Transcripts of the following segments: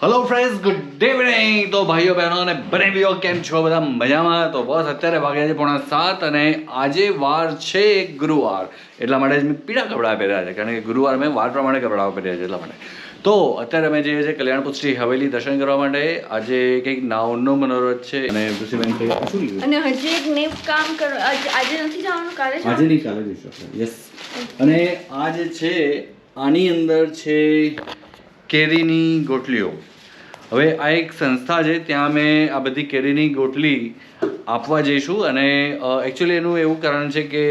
Hello friends, good evening. તો ભાઈઓ બહેનો અને બનેવીઓ કેમ છો? બધા મજામાં? તો બસ અત્યારે વાગ્યા છે 6:45 અને આજે વાર છે ગુરુવાર, એટલા માટે જ મેં પીળા કપડાં પહેર્યા છે, કારણ કે ગુરુવાર મેં વાર પ્રમાણે કપડાં પહેર્યા છે એટલા માટે. તો અત્યારે અમે જઈએ છીએ કલ્યાણપુષ્ટિ હવેલી દર્શન કરવા માટે. આજે કંઈક નાવનો મનોરથ છે અને ઋષિબેન અને હજી એક નેવ કામ કરો. આજે નથી જવાનું, કાલે આજે નહીં, કાલે જઈશું. યસ. અને આ જે છે આની અંદર છે કેરીની ગોટલીઓ. હવે આ એક સંસ્થા છે, ત્યાં અમે આ બધી કેરીની ગોટલી આપવા જઈશું. અને એકચ્યુઅલી એનું એવું કારણ છે કે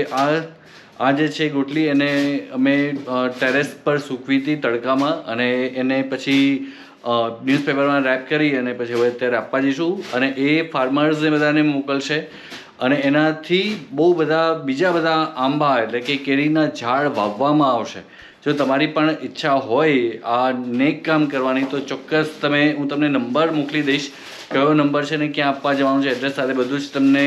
આ જે છે ગોટલી એને અમે ટેરેસ પર સૂકવી હતી તડકામાં, અને એને પછી ન્યૂઝપેપરમાં રેપ કરી અને પછી હવે અત્યારે આપવા જઈશું. અને એ ફાર્મર્સને બધાને મોકલશે અને એનાથી બહુ બધા બીજા બધા આંબા એટલે કે કેરીના ઝાડ વાવવામાં આવશે. જો તમારી પણ ઈચ્છા હોય આ નેક કામ કરવાની તો ચોક્કસ હું તમને નંબર મોકલી દઈશ, કયો નંબર છે ને ક્યાં આપવા જવાનું છે, એડ્રેસ સાથે બધું જ તમને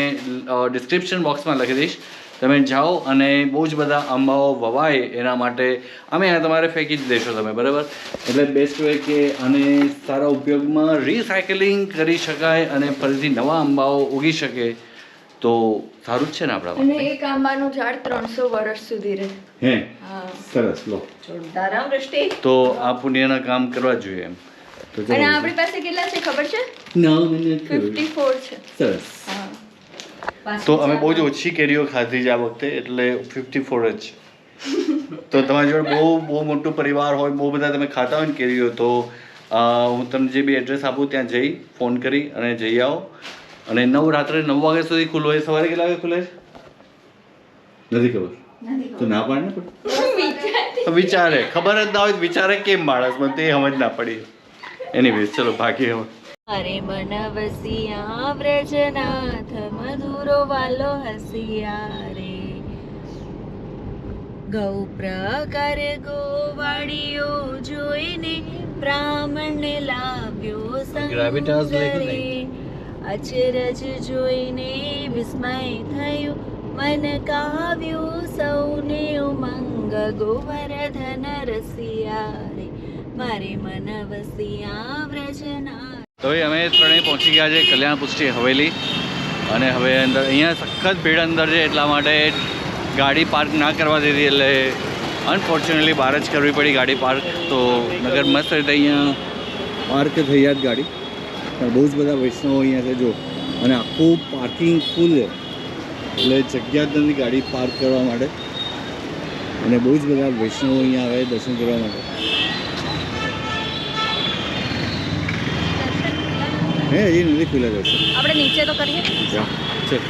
ડિસ્ક્રિપ્શન બોક્સમાં લખી દઈશ. તમે જાઓ અને બહુ જ બધા આંબાઓ વવાય એના માટે અમે તમારે ફેંકી જ દેશો તમે, બરાબર? એટલે બેસ્ટ હોય કે આને સારા ઉપયોગમાં રિસાયકલિંગ કરી શકાય અને ફરીથી નવા આંબાઓ ઉગી શકે તો સારું જ છે ને આપણા માટે. અને એક આંબાનું ઝાડ 300 વર્ષ સુધી રહે. હે, સરસ. લો, જોરદાર વૃષ્ટિ. તો આ પુણ્યના કામ કરવા જોઈએ એમ. તો અને આપણી પાસે કેટલા છે ખબર છે? 54 છે. સરસ. તો અમે બહુ જ ઓછી કેરીઓ ખાધી છે આ વખતે, એટલે 54 જ છે. તો તમારી જોડે બહુ મોટું પરિવાર હોય, બહુ બધા તમે ખાતા હોય ને કેરીઓ, તો હું તમને જે બી એડ્રેસ આપું ત્યાં જઈ ફોન કરી અને જઈ આવો. અને રાત્રે 9 વાગ્યા સુધી ખુલ્લું હોય. સવારે કેટલા વાગે ખુલે નથી ખબર, તો ના પાડે ને. વિચારે ખબર જ ના હોય, વિચારે કેમ માણસ? મને તે સમજ ના પડી. એનીવેઝ, ચલો ભાગીએ હવે. અરે મન વસિયા વ્રજનાથ મધુરો વાલો હસિયા રે, ગૌ પ્રકાર ગોવાળીઓ જોઈને બ્રાહ્મણને લાવ્યો સંગ રે, અચરજ જોઈને વિસ્મય થયું, મન કાવ્યું સૌને ઉમંગ, ગોવર્ધન રસિયા રે, મારે મન વસિયા વ્રજના. તો અમે ત્રણેય પહોંચી ગયા છે કલ્યાણપુષ્ટિ હવેલી. અને હવે અંદર અહીંયા સખત ભીડ અંદર છે, એટલા માટે ગાડી પાર્ક ના કરવા દીધી, એટલે અનફોર્ચ્યુનેટલી બહાર જ કરવી પડી ગાડી પાર્ક. તો નગર મસ્ત રીતે અહીંયા પાર્ક થઈ જાય ગાડી, પણ બહુ જ બધા વૈષ્ણવો અહીંયા છે જો. અને આખું પાર્કિંગ ફૂલ છે, એટલે જગ્યા જ નથી ગાડી પાર્ક કરવા માટે. અને બહુ જ બધા વૈષ્ણવો અહીંયા આવે દર્શન કરવા માટે. હે, હજી નથી ખુલ્લા દર્શન. આપણે નીચે તો કરીએ. ચલ.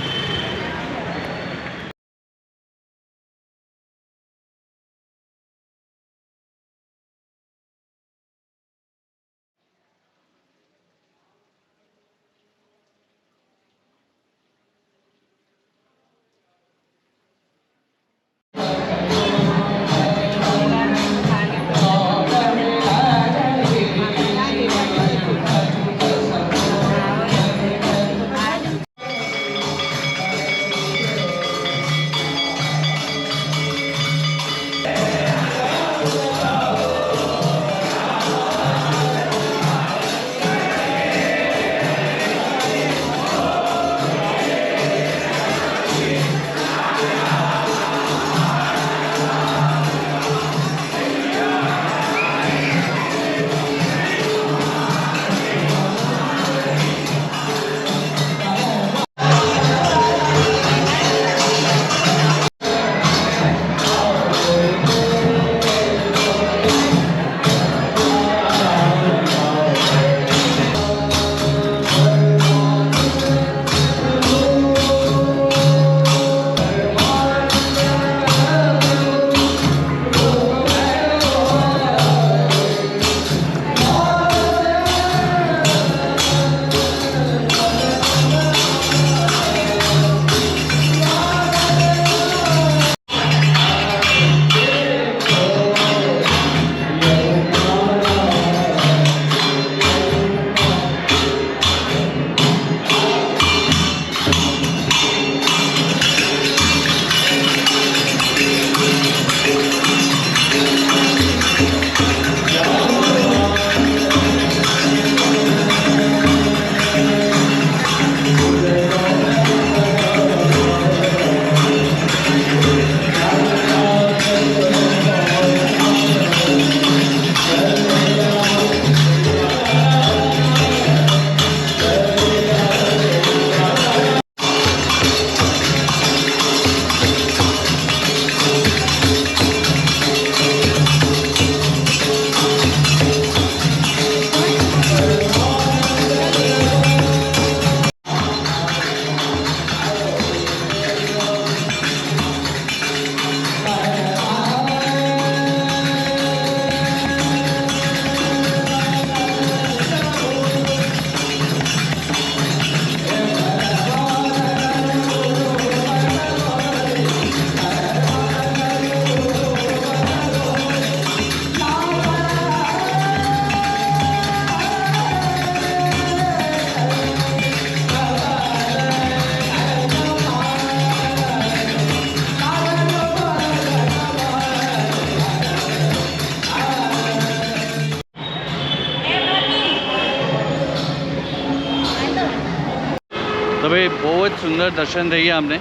હવે બહુ જ સુંદર દર્શન થઈ ગયા અમને.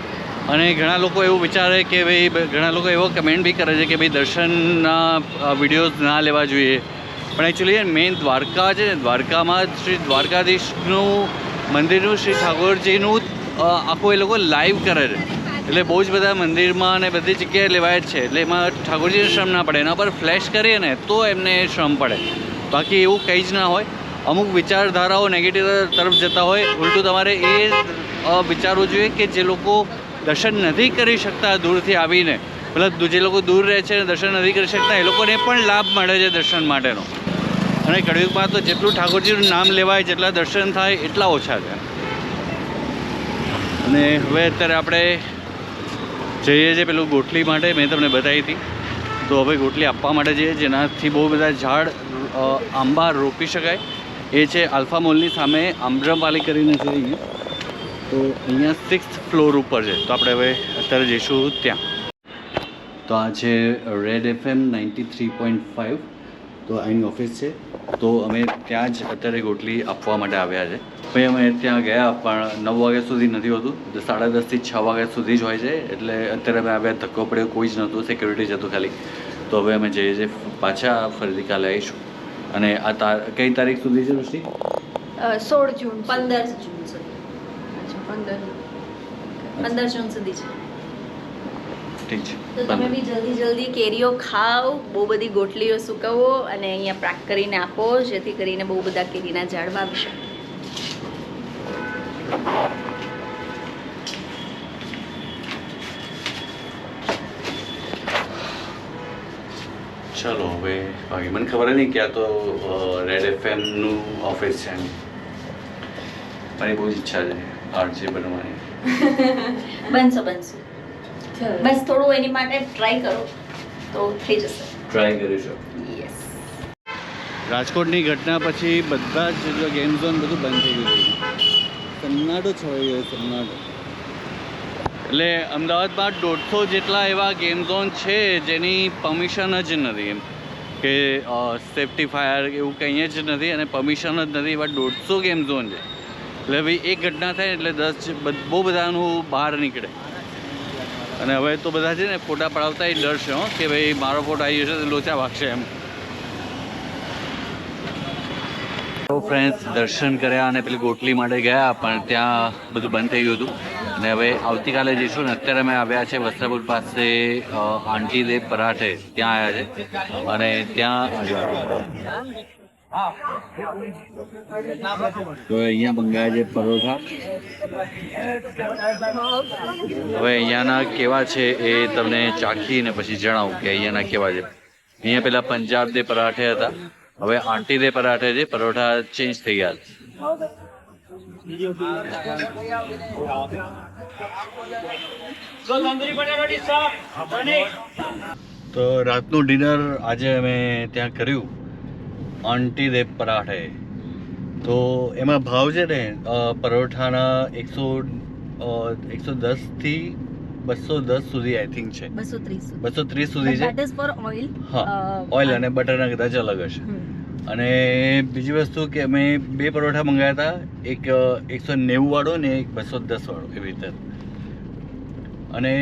અને ઘણા લોકો એવું વિચારે કે ભાઈ, ઘણા લોકો એવો કમેન્ટ બી કરે છે કે ભાઈ દર્શનના વિડીયોઝ ના લેવા જોઈએ. પણ એકચ્યુઅલી મેઇન દ્વારકા છે ને, દ્વારકામાં શ્રી દ્વારકાધીશનું મંદિરનું, શ્રી ઠાકોરજીનું આખું એ લોકો લાઈવ કરે છે. એટલે બહુ જ બધા મંદિરમાં અને બધી જગ્યાએ લેવાય જ છે. એટલે એમાં ઠાકોરજીને શ્રમ ના પડે, એના પર ફ્લેશ કરીએ ને તો એમને શ્રમ પડે. બાકી એવું કંઈ જ ના હોય. અમુક વિચારધારાઓ નેગેટિવ તરફ જતા હોય. ઉલટું તમારે એ વિચારવું જોઈએ કે જે લોકો દર્શન નથી કરી શકતા દૂરથી આવીને, મતલબ જે લોકો દૂર રહે છે અને દર્શન નથી કરી શકતા, એ લોકોને પણ લાભ મળે છે દર્શન માટેનો. અને કળયુગમાં તો જેટલું ઠાકોરજીનું નામ લેવાય, જેટલા દર્શન થાય એટલા ઓછા છે. અને હવે અત્યારે આપણે જઈએ છીએ પેલું ગોટલી માટે, મેં તમને બતાવી હતી. તો હવે ગોટલી આપવા માટે જઈએ, જેનાથી બહુ બધા ઝાડ આંબા રોપી શકાય. એ છે આલ્ફા મોલની સામે આમ્રપાલી કરીને છે અહીંયા. તો અહીંયા 6th ફ્લોર ઉપર છે. તો આપણે હવે અત્યારે જઈશું ત્યાં. તો આ છે રેડ FM 93.5. તો અહીંની ઓફિસ છે. તો અમે ત્યાં જ અત્યારે ગોટલી આપવા માટે આવ્યા છે. ભાઈ અમે ત્યાં ગયા પણ 9 વાગ્યા સુધી નથી હોતું, 10:30 થી 6 વાગ્યા સુધી જ હોય છે. એટલે અત્યારે અમે આવ્યા, ધક્કો પડ્યો કોઈ જ નહોતું, સિક્યુરિટી જ હતું ખાલી. તો હવે અમે જઈએ છીએ પાછા, ફરીથી કાલે આવીશું. અને આ કઈ તારીખ સુધી છે ઋષિ? 16 જૂન 15 જૂન સુધી. અચ્છા, 15 જૂન સુધી છે. ઠીક છે. તો તમે બી જલ્દી કેરીઓ ખાઓ, બહુ બધી ગોટલીઓ સુકવો અને અહીંયા પેક કરીને આપો, જેથી કરીને બહુ બધા કેરીના ઝાડ વાવી શકે. ચલો હવે બાકી મને ખબર નહીં કે આ તો રેડ એફએમનું ઓફિસ છે. મારી બહુ જ ઈચ્છા છે આરજે બનવાની. બનશો બસ થોડું એની માટે ટ્રાય કરો તો થઈ જશે. ટ્રાય કરીશું. યસ. રાજકોટની ઘટના પછી બધા જ ગેમ ઝોન બધું બંધ થઈ ગયું છે. સન્નાટો છવાઈ ગયો, સન્નાટો. એટલે અમદાવાદમાં 150 જેટલા એવા ગેમ ઝોન છે જેની પરમિશન જ નથી, એમ કે સેફ્ટી ફાયર એવું કંઈ જ નથી અને પરમિશન જ નથી. એવા 150 ગેમ ઝોન છે. એટલે ભાઈ એક ઘટના થાય એટલે 10 બહુ બધાનું બહાર નીકળે. અને હવે તો બધા છે ને ફોટા પડાવતા એ ડર છે કે ભાઈ મારો ફોટો આવી જશે તો લોચા વાગશે એમ. તો ફ્રેન્ડ્સ, દર્શન કર્યા અને પેલી ગોટલી માટે ગયા પણ ત્યાં બધું બંધ થઈ ગયું હતું. અને હવે આવતીકાલે જઈશું. ને અત્યારે અમે આવ્યા છે વસ્ત્રાપુર પાસે આંટી દે પરાઠે, ત્યાં આવ્યા છે. અને ત્યાં તો અહીંયા મંગાયા છે પરોઠા. હવે અહીંયાના કેવા છે એ તમને ચાખીને પછી જણાવું કે અહીંયાના કેવા છે. અહીંયા પેલા પંજાબ દે પરાઠે હતા, હવે આંટી દે પરાઠે છે. પરોઠા ચેન્જ થઈ ગયા છે. તો રાતનું ડિનર આજે અમે ત્યાં કર્યું આંટી દે પરાઠે. તો એમાં ભાવ છે ને પરોઠાના 110 થી 210 સુધી આઈ થિંક છે. 230 સુધી છે. That is four oil. હા, ઓઇલ અને બટરના કદાચ અલગ હશે. અને બીજી વસ્તુ કે અમે 2 પરોઠા મંગાવ્યા હતા, એક 190 વાળો ને એક 210 વાળો, એવી રીતે. અને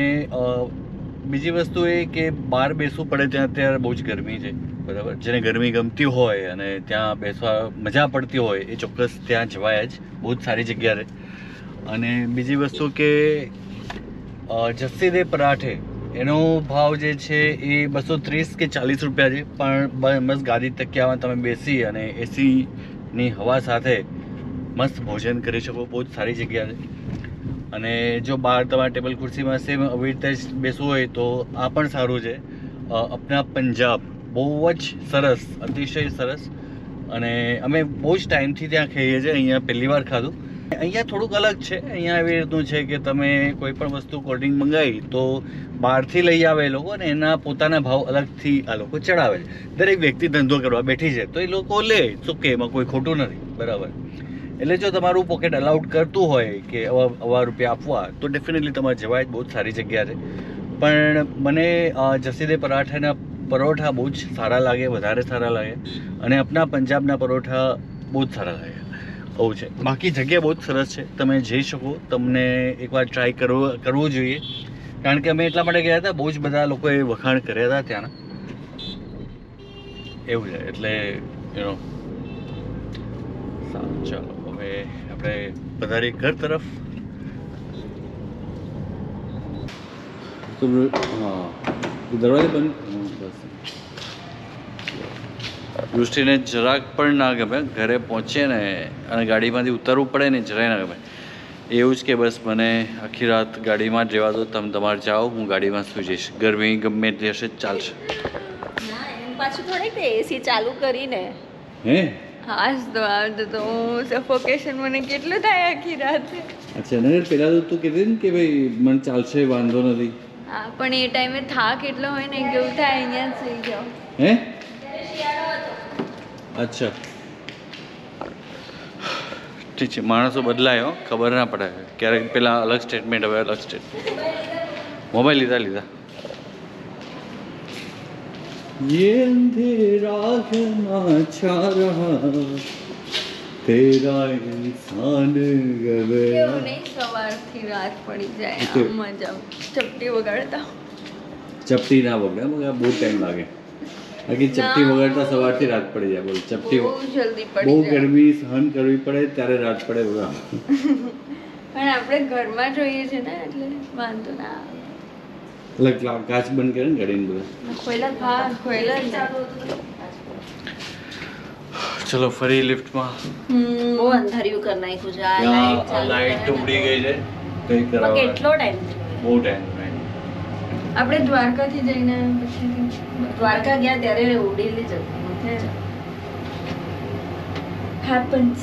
બીજી વસ્તુ એ કે બહાર બેસવું પડે ત્યાં અત્યારે બહુ જ ગરમી છે, બરાબર. જેને ગરમી ગમતી હોય અને ત્યાં બેસવા મજા પડતી હોય એ ચોક્કસ ત્યાં જવાય જ. બહુ જ સારી જગ્યા રહે. અને બીજી વસ્તુ કે જસ્સી દે પરાઠે એનો ભાવ જે છે એ 230 કે 40 રૂપિયા છે. પણ મસ્ત ગાદી તકિયામાં તમે બેસી અને એસીની હવા સાથે મસ્ત ભોજન કરી શકો. બહુ જ સારી જગ્યા છે. અને જો બહાર તમારે ટેબલ ખુરશીમાં સેમ આવી રીતે જ બેસવું હોય તો આ પણ સારું છે. અપના પંજાબ બહુ જ સરસ, અતિશય સરસ. અને અમે બહુ જ ટાઈમથી ત્યાં ખાઈએ છીએ. અહીંયા પહેલી વાર ખાધું. અહીંયા થોડુંક અલગ છે. અહીંયા એવી રીતનું છે કે તમે કોઈ પણ વસ્તુ કોલ્ડ ડ્રિંક મંગાવી તો બહારથી લઈ આવે એ લોકો, અને એના પોતાના ભાવ અલગથી આ લોકો ચડાવે છે. દરેક વ્યક્તિ ધંધો કરવા બેઠી છે તો એ લોકો લે, શું કે એમાં કોઈ ખોટું નથી, બરાબર. એટલે જો તમારું પોકેટ અલાઉડ કરતું હોય કે આવા રૂપિયા આપવા તો ડેફિનેટલી તમારે જવાય જ. બહુ જ સારી જગ્યા છે. પણ મને જસ્સી દે પરાઠાના પરોઠા બહુ જ સારા લાગે, વધારે સારા લાગે. અને આપણા પંજાબના પરોઠા બહુ જ સારા લાગે. આવું છે. બાકી જગ્યા બહુ જ સરસ છે, તમે જઈ શકો, તમને એકવાર ટ્રાય કરવો જોઈએ, કારણ કે અમે એટલા માટે ગયા હતા, બહુ જ બધા લોકોએ વખાણ કર્યા હતા ત્યાંના, એવું છે. એટલે યુ નો સારું, ચાલો હવે આપણે પધારીએ ઘર તરફ. તો હા, દરવાજો બંધ. બસ દૃષ્ટિને જરાક પણ ના ગમે ઘરે પહોંચીએ ને અને ગાડીમાંથી ઉતરવું પડે ને જરાય ના ગમે. એવું જ કે બસ મને આખી રાત ગાડીમાં જ રહેવા દો, તમે તમારે જાઓ, હું ગાડીમાં સૂઈ જઈશ, ગરમી ગમે તે હશે ચાલશે. ના એમ પાછું થોડીક તે એસી ચાલુ કરીને. હે હા તો સફોકેશન મને કેટલું થાય આખી રાત. અચ્છા, નગર પહેલાં તો તું કહેતી ને કે ભાઈ મને ચાલશે, વાંધો નથી. હા પણ એ ટાઈમે થાક એટલો હોય ને કેવું થાય અહીંયા જ સુઈ જાઓ. હે અચ્છા, ઠીક છે. માણસો બદલાય હો, ખબર ના પડે, ક્યારેક પેલા અલગ સ્ટેટમેન્ટ, હવે અલગ સ્ટેટમેન્ટ. મોબાઈલ લીધા ये अंधेरा घना छा रहा तेरा इंसान गया. કેવું નહીં સવારથી રાત પડી જાય આમ મજા ચપટી વગાડતા. ચપટી ના વગડે, બહુ ટાઈમ લાગે. બાકી ચપટી વગાડતા સવારથી રાત પડી જાય. બોલ, ચપટી બહુ જલ્દી બહુ પડી જાય. ગરમી સહન કરવી પડે ત્યારે રાત પડે. બધા પણ આપણે ઘરમાં જોઈએ છે ને એટલે વાંધો ના આવે. એટલે કાચ બંધ કરે ને ગાડીને બધા. ખોયલા જ ચાલુ. ચલો ફરી લિફ્ટમાં. બહુ અંધારિયું કરી નાખ્યું છે આ લાઈટ ચાલુ લાઈટ તો ઉડી ગઈ છે, કઈ પણ કરાવવા કેટલો ટાઈમ બહુ ટાઈમ. આપણે દ્વારકાથી જઈને પછી દ્વારકા ગયા ત્યારે ઉડેલી જ હતી. હેપન્સ.